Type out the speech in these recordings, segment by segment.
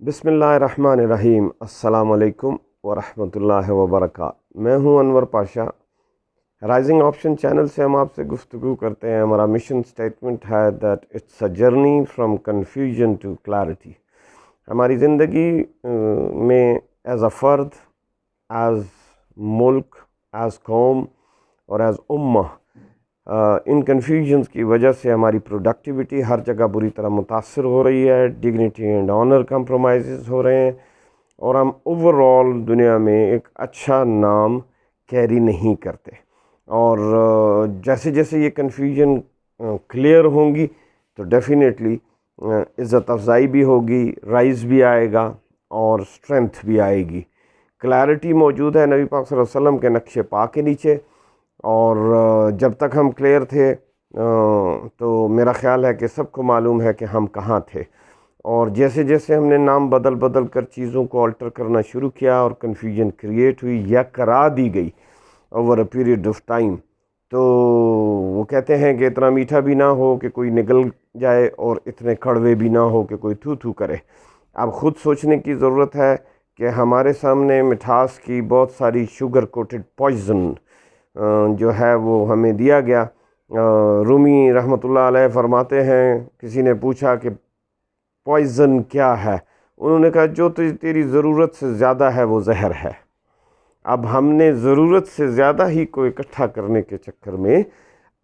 بسم اللہ الرحمن الرحیم۔ السلام علیکم ورحمۃ اللہ وبرکاتہ۔ میں ہوں Anwar Pasha. Rising option channel سے ہم آپ سے گفتگو کرتے ہیں۔ ہمارا مشن سٹیٹمنٹ ہے that it's a journey from confusion to clarity. ہماری زندگی میں ایز اے فرد، ایز ملک، ایز قوم اور ایز امہ ان کنفیوژنس کی وجہ سے ہماری پروڈکٹیوٹی ہر جگہ بری طرح متاثر ہو رہی ہے، ڈگنیٹی اینڈ آنر کمپرومائزز ہو رہے ہیں، اور ہم اوور آل دنیا میں ایک اچھا نام کیری نہیں کرتے۔ اور جیسے جیسے یہ کنفیوژن کلیئر ہوں گی تو ڈیفینیٹلی عزت افزائی بھی ہوگی، رائز بھی آئے گا اور اسٹرینتھ بھی آئے گی۔ کلیئرٹی موجود ہے نبی پاک صلی اللہ علیہ وسلم کے نقش پا کے نیچے، اور جب تک ہم کلیئر تھے تو میرا خیال ہے کہ سب کو معلوم ہے کہ ہم کہاں تھے، اور جیسے جیسے ہم نے نام بدل کر چیزوں کو آلٹر کرنا شروع کیا اور کنفیوژن کریٹ ہوئی یا کرا دی گئی over a period of time, تو وہ کہتے ہیں کہ اتنا میٹھا بھی نہ ہو کہ کوئی نگل جائے اور اتنے کڑوے بھی نہ ہو کہ کوئی تھو تھو کرے۔ اب خود سوچنے کی ضرورت ہے کہ ہمارے سامنے مٹھاس کی بہت ساری شوگر کوٹڈ پوائزن جو ہے وہ ہمیں دیا گیا۔ رومی رحمۃ اللہ علیہ فرماتے ہیں، کسی نے پوچھا کہ پوائزن کیا ہے؟ انہوں نے کہا جو تیری ضرورت سے زیادہ ہے وہ زہر ہے۔ اب ہم نے ضرورت سے زیادہ ہی کو اکٹھا کرنے کے چکر میں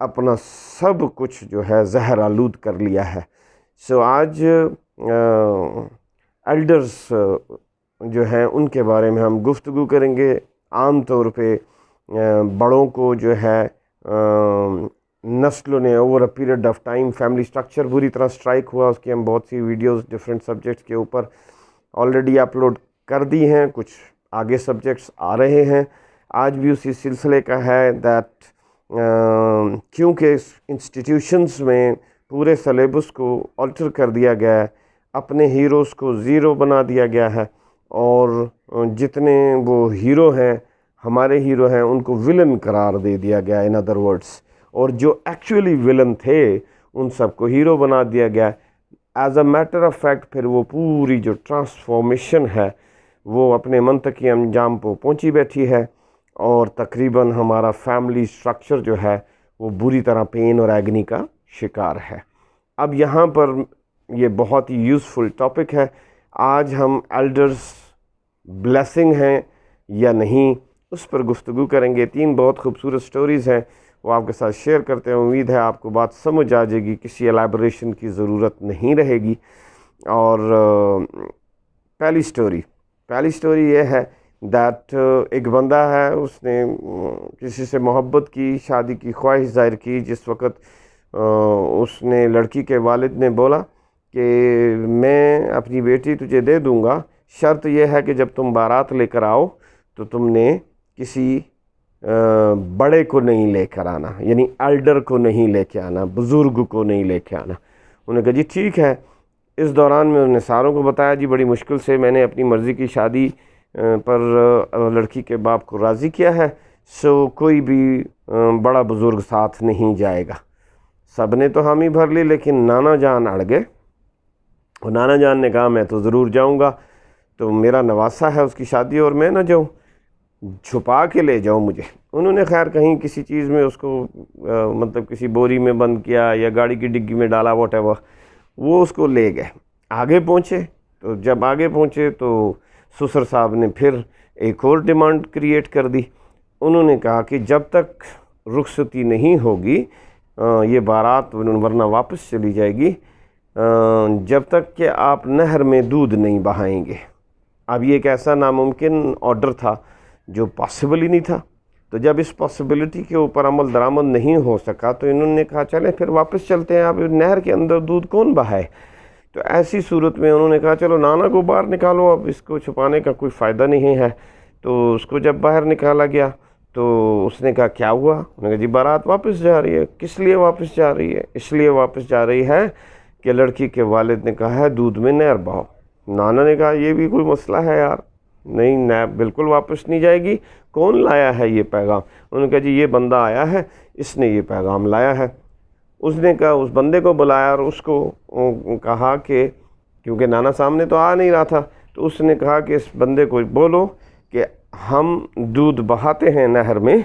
اپنا سب کچھ جو ہے زہر آلود کر لیا ہے۔ سو آج ایلڈرز جو ہیں ان کے بارے میں ہم گفتگو کریں گے۔ عام طور پہ بڑوں کو جو ہے نسلوں نے over a period of time family structure بری طرح سٹرائک ہوا، اس کی ہم بہت سی ویڈیوز ڈفرینٹ سبجیکٹس کے اوپر آلریڈی اپلوڈ کر دی ہیں، کچھ آگے سبجیکٹس آ رہے ہیں۔ آج بھی اسی سلسلے کا ہے دیٹ کیونکہ انسٹیٹیوشنز میں پورے سلیبس کو آلٹر کر دیا گیا ہے، اپنے ہیروز کو زیرو بنا دیا گیا ہے، اور جتنے وہ ہیرو ہیں، ہمارے ہیرو ہیں، ان کو ولن قرار دے دیا گیا ان ادر ورڈز، اور جو ایکچولی ولن تھے ان سب کو ہیرو بنا دیا گیا۔ As a matter of fact پھر وہ پوری جو ٹرانسفارمیشن ہے وہ اپنے منطقی انجام پہ پہنچی بیٹھی ہے، اور تقریباً ہمارا فیملی سٹرکچر جو ہے وہ بری طرح پین اور ایگنی کا شکار ہے۔ اب یہاں پر یہ بہت ہی یوزفل ٹاپک ہے۔ آج ہم ایلڈرز بلیسنگ ہیں یا نہیں، اس پر گفتگو کریں گے۔ 3 بہت خوبصورت سٹوریز ہیں، وہ آپ کے ساتھ شیئر کرتے ہیں۔ امید ہے آپ کو بات سمجھ آ جائے گی، کسی الیبوریشن کی ضرورت نہیں رہے گی۔ اور پہلی سٹوری یہ ہے دیٹ ایک بندہ ہے، اس نے کسی سے محبت کی، شادی کی خواہش ظاہر کی۔ جس وقت اس نے لڑکی کے والد نے بولا کہ میں اپنی بیٹی تجھے دے دوں گا، شرط یہ ہے کہ جب تم بارات لے کر آؤ تو تم نے کسی بڑے کو نہیں لے کر آنا، یعنی ایلڈر کو نہیں لے کے آنا، بزرگ کو نہیں لے کے آنا۔ انہوں نے کہا جی ٹھیک ہے۔ اس دوران میں انہوں نے ساروں کو بتایا جی بڑی مشکل سے میں نے اپنی مرضی کی شادی پر لڑکی کے باپ کو راضی کیا ہے، سو کوئی بھی بڑا بزرگ ساتھ نہیں جائے گا۔ سب نے تو حامی بھر لی، لیکن نانا جان اڑ گئے، اور نانا جان نے کہا میں تو ضرور جاؤں گا، تو میرا نواسا ہے اس کی شادی اور میں نہ جاؤں، چھپا کے لے جاؤ مجھے۔ انہوں نے خیر کہیں کسی چیز میں اس کو مطلب کسی بوری میں بند کیا یا گاڑی کی ڈگی میں ڈالا، واٹ ایور، وہ اس کو لے گئے۔ آگے پہنچے تو جب آگے پہنچے تو سسر صاحب نے پھر ایک اور ڈیمانڈ کریٹ کر دی۔ انہوں نے کہا کہ جب تک رخصتی نہیں ہوگی یہ بارات ورنہ واپس چلی جائے گی، جب تک کہ آپ نہر میں دودھ نہیں بہائیں گے۔ اب یہ ایک ایسا ناممکن آرڈر تھا جو پاسبل ہی نہیں تھا، تو جب اس پاسبلٹی کے اوپر عمل درآمد نہیں ہو سکا تو انہوں نے کہا چلیں پھر واپس چلتے ہیں، اب نہر کے اندر دودھ کون بہائے؟ تو ایسی صورت میں انہوں نے کہا چلو نانا کو باہر نکالو، اب اس کو چھپانے کا کوئی فائدہ نہیں ہے۔ تو اس کو جب باہر نکالا گیا تو اس نے کہا کیا ہوا؟ انہوں نے کہا جی بارات واپس جا رہی ہے۔ کس لیے واپس جا رہی ہے؟ اس لیے واپس جا رہی ہے کہ لڑکی کے والد نے کہا ہے دودھ میں نہر بہاؤ۔ نانا نے کہا یہ بھی کوئی مسئلہ ہے یار، نہیں نیب بالکل واپس نہیں جائے گی۔ کون لایا ہے یہ پیغام؟ انہوں نے کہا جی یہ بندہ آیا ہے، اس نے یہ پیغام لایا ہے۔ اس نے کہا اس بندے کو بلایا اور اس کو کہا کہ کیونکہ نانا سامنے تو آ نہیں رہا تھا. تو اس نے کہا کہ اس بندے کو بولو کہ ہم دودھ بہاتے ہیں نہر میں,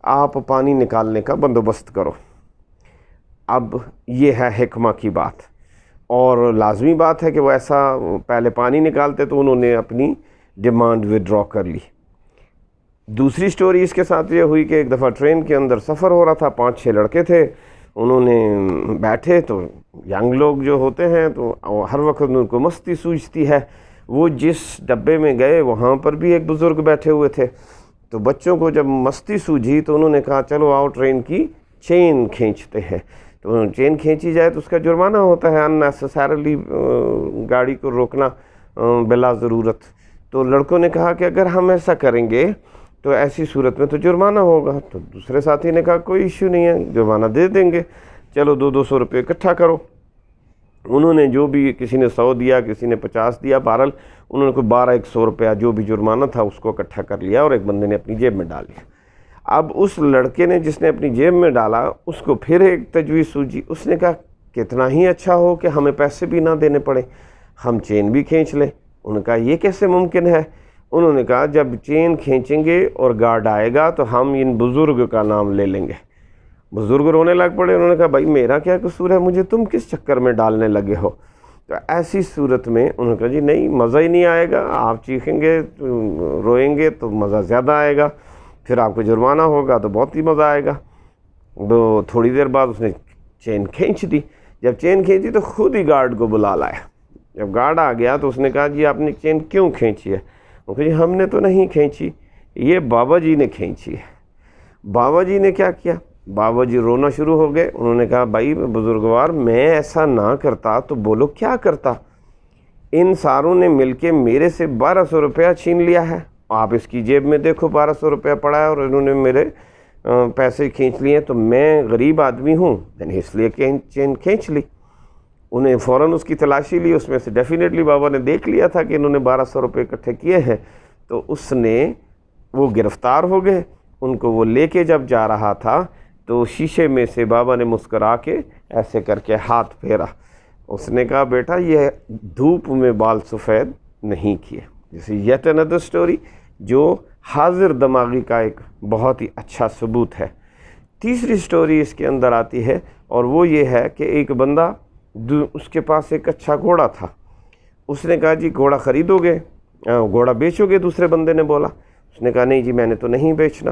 آپ پانی نکالنے کا بندوبست کرو. اب یہ ہے حکمہ کی بات, اور لازمی بات ہے کہ وہ ایسا پہلے پانی نکالتے تو انہوں نے اپنی ڈیمانڈ ودرا کر لی. دوسری سٹوری اس کے ساتھ یہ ہوئی کہ ایک دفعہ ٹرین کے اندر سفر ہو رہا تھا, 5-6 لڑکے تھے, انہوں نے بیٹھے تو ینگ لوگ جو ہوتے ہیں تو ہر وقت ان کو مستی سوجتی ہے. وہ جس ڈبے میں گئے وہاں پر بھی ایک بزرگ بیٹھے ہوئے تھے, تو بچوں کو جب مستی سوجھی تو انہوں نے کہا چلو آؤ ٹرین کی چین کھینچتے ہیں. تو چین کھینچی جائے تو اس کا جرمانہ ہوتا ہے, اننیسیسریلی گاڑی کو روکنا بلا ضرورت. تو لڑکوں نے کہا کہ اگر ہم ایسا کریں گے تو ایسی صورت میں تو جرمانہ ہوگا. تو دوسرے ساتھی نے کہا کوئی ایشو نہیں ہے, جرمانہ دے دیں گے, چلو 200 روپے اکٹھا کرو. انہوں نے جو بھی, کسی نے 100 دیا, کسی نے 50 دیا, بہرحال انہوں نے کوئی 1200 روپیہ جو بھی جرمانہ تھا اس کو اکٹھا کر لیا, اور ایک بندے نے اپنی جیب میں ڈال لیا. اب اس لڑکے نے جس نے اپنی جیب میں ڈالا اس کو پھر ایک تجویز سوجی. اس نے کہا کتنا ہی اچھا ہو کہ ہمیں پیسے بھی نہ دینے پڑے, ہم چین بھی کھینچ لیں. انہوں نے کہا یہ کیسے ممکن ہے؟ انہوں نے کہا جب چین کھینچیں گے اور گارڈ آئے گا تو ہم ان بزرگ کا نام لے لیں گے. بزرگ رونے لگ پڑے. انہوں نے کہا بھائی میرا کیا قصور ہے, مجھے تم کس چکر میں ڈالنے لگے ہو؟ تو ایسی صورت میں انہوں نے کہا جی نہیں, مزہ ہی نہیں آئے گا, آپ چیخیں گے روئیں گے تو مزہ زیادہ آئے گا, پھر آپ کو جرمانہ ہوگا تو بہت ہی مزہ آئے گا. تو تھوڑی دیر بعد اس نے چین کھینچ دی. جب چین کھینچی تو خود ہی گارڈ کو بلا لایا. جب گارڈ آ گیا تو اس نے کہا جی آپ نے چین کیوں کھینچی ہے؟ وہ کہا جی ہم نے تو نہیں کھینچی, یہ بابا جی نے کھینچی ہے. بابا جی نے کیا کیا؟ بابا جی رونا شروع ہو گئے. انہوں نے کہا بھائی بزرگوار میں ایسا نہ کرتا تو بولو کیا کرتا. ان ساروں نے مل کے میرے سے 1200 روپیہ چھین لیا ہے, آپ اس کی جیب میں دیکھو 1200 روپیہ پڑا ہے, اور انہوں نے میرے پیسے کھینچ لیے. تو میں غریب آدمی ہوں, میں نے اس لیے چین کھینچ لی. انہیں فوراً اس کی تلاشی لی, اس میں سے ڈیفینیٹلی بابا نے دیکھ لیا تھا کہ انہوں نے 1200 روپے اکٹھے کیے ہیں. تو اس نے, وہ گرفتار ہو گئے. ان کو وہ لے کے جب جا رہا تھا تو شیشے میں سے بابا نے مسکرا کے ایسے کر کے ہاتھ پھیرا. اس نے کہا بیٹا یہ دھوپ میں بال سفید نہیں کیے. جیسے یٹ another اسٹوری جو حاضر دماغی کا ایک بہت ہی اچھا ثبوت ہے. تیسری اسٹوری اس کے اندر آتی ہے, اور وہ یہ ہے کہ ایک بندہ, اس کے پاس ایک اچھا گھوڑا تھا. اس نے کہا جی گھوڑا خریدو گے, گھوڑا بیچو گے؟ دوسرے بندے نے بولا. اس نے کہا نہیں جی میں نے تو نہیں بیچنا.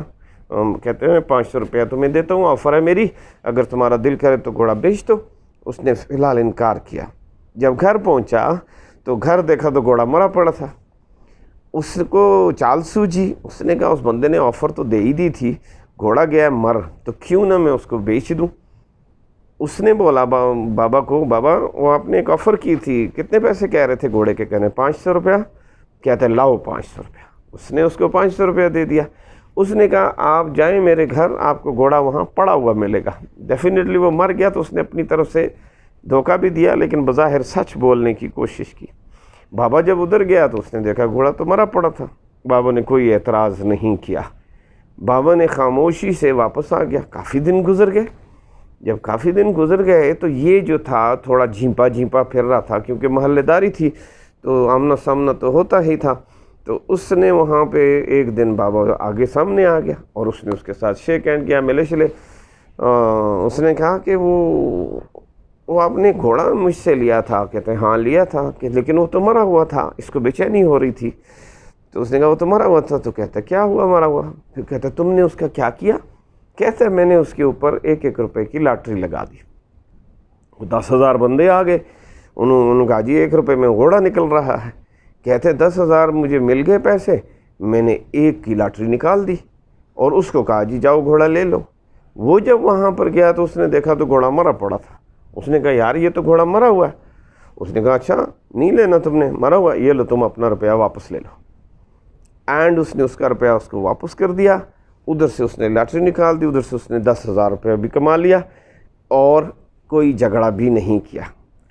کہتے ہیں 500 روپیہ تمہیں دیتا ہوں, آفر ہے میری, اگر تمہارا دل کرے تو گھوڑا بیچ دو. اس نے فی الحال انکار کیا. جب گھر پہنچا تو گھر دیکھا تو گھوڑا مرا پڑا تھا. اس کو چال سوجھی. اس نے کہا اس بندے نے آفر تو دے ہی دی تھی, گھوڑا گیا مر, تو کیوں نہ میں اس کو بیچ دوں. اس نے بولا بابا کو, بابا وہ آپ نے ایک آفر کی تھی, کتنے پیسے کہہ رہے تھے گھوڑے کے؟ کہنے 500 روپیہ. کہتے ہیں لاؤ 500 روپیہ. اس نے اس کو 500 روپیہ دے دیا. اس نے کہا آپ جائیں میرے گھر, آپ کو گھوڑا وہاں پڑا ہوا ملے گا. ڈیفینیٹلی وہ مر گیا. تو اس نے اپنی طرف سے دھوکہ بھی دیا, لیکن بظاہر سچ بولنے کی کوشش کی. بابا جب ادھر گیا تو اس نے دیکھا گھوڑا تو مرا پڑا تھا. بابا نے کوئی اعتراض نہیں کیا. بابا نے خاموشی سے واپس آ گیا. کافی دن گزر گئے. جب کافی دن گزر گئے تو یہ جو تھا تھوڑا جھیمپا پھر رہا تھا, کیونکہ محلے داری تھی تو آمنا سامنا تو ہوتا ہی تھا. تو اس نے وہاں پہ ایک دن بابا آگے سامنے آ گیا, اور اس نے اس کے ساتھ شیک ہینڈ کیا, ملے چلے. اس نے کہا کہ وہ آپ نے گھوڑا مجھ سے لیا تھا؟ کہتے ہیں ہاں لیا تھا. کہ لیکن وہ تو مرا ہوا تھا, اس کو بے چینی ہو رہی تھی. تو اس نے کہا وہ تو مرا ہوا تھا. تو کہتا کیا ہوا مرا ہوا؟ پھر کہتا تم نے اس کا کیا کیا؟ کہتا ہے میں نے اس کے اوپر 1-1 روپے کی لاٹری لگا دی. 10,000 بندے آ گئے. انہوں نے کہا جی 1 روپے میں گھوڑا نکل رہا ہے. کہتے 10,000 مجھے مل گئے پیسے, میں نے 1 کی لاٹری نکال دی, اور اس کو کہا جی جاؤ گھوڑا لے لو. وہ جب وہاں پر گیا تو اس نے دیکھا تو گھوڑا مرا پڑا تھا. اس نے کہا یار یہ تو گھوڑا مرا ہوا ہے. اس نے کہا اچھا نہیں لینا تم نے, مرا ہوا, یہ لو تم اپنا روپیہ واپس لے لو. اینڈ اس نے اس کا روپیہ اس کو واپس کر دیا. ادھر سے اس نے لاٹری نکال دی, ادھر سے اس نے 10,000 روپیہ بھی کما لیا, اور کوئی جھگڑا بھی نہیں کیا.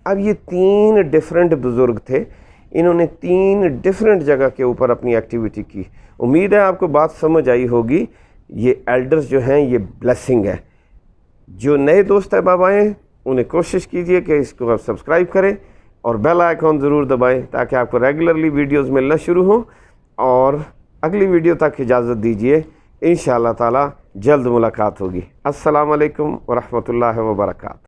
اب یہ 3 ڈیفرنٹ بزرگ تھے, انہوں نے 3 ڈیفرنٹ جگہ کے اوپر اپنی ایکٹیویٹی کی. امید ہے آپ کو بات سمجھ آئی ہوگی. یہ ایلڈرز جو ہیں یہ بلیسنگ ہے. جو نئے دوست احباب آئے ہیں انہیں کوشش کیجئے کہ اس کو آپ سبسکرائب کریں, اور بیل آئیکن ضرور دبائیں تاکہ آپ کو ریگولرلی ویڈیوز ملنا شروع ہوں. اور اگلی ویڈیو تک اجازت دیجیے، انشاءاللہ تعالی جلد ملاقات ہوگی. السلام علیکم ورحمۃ اللہ وبرکاتہ.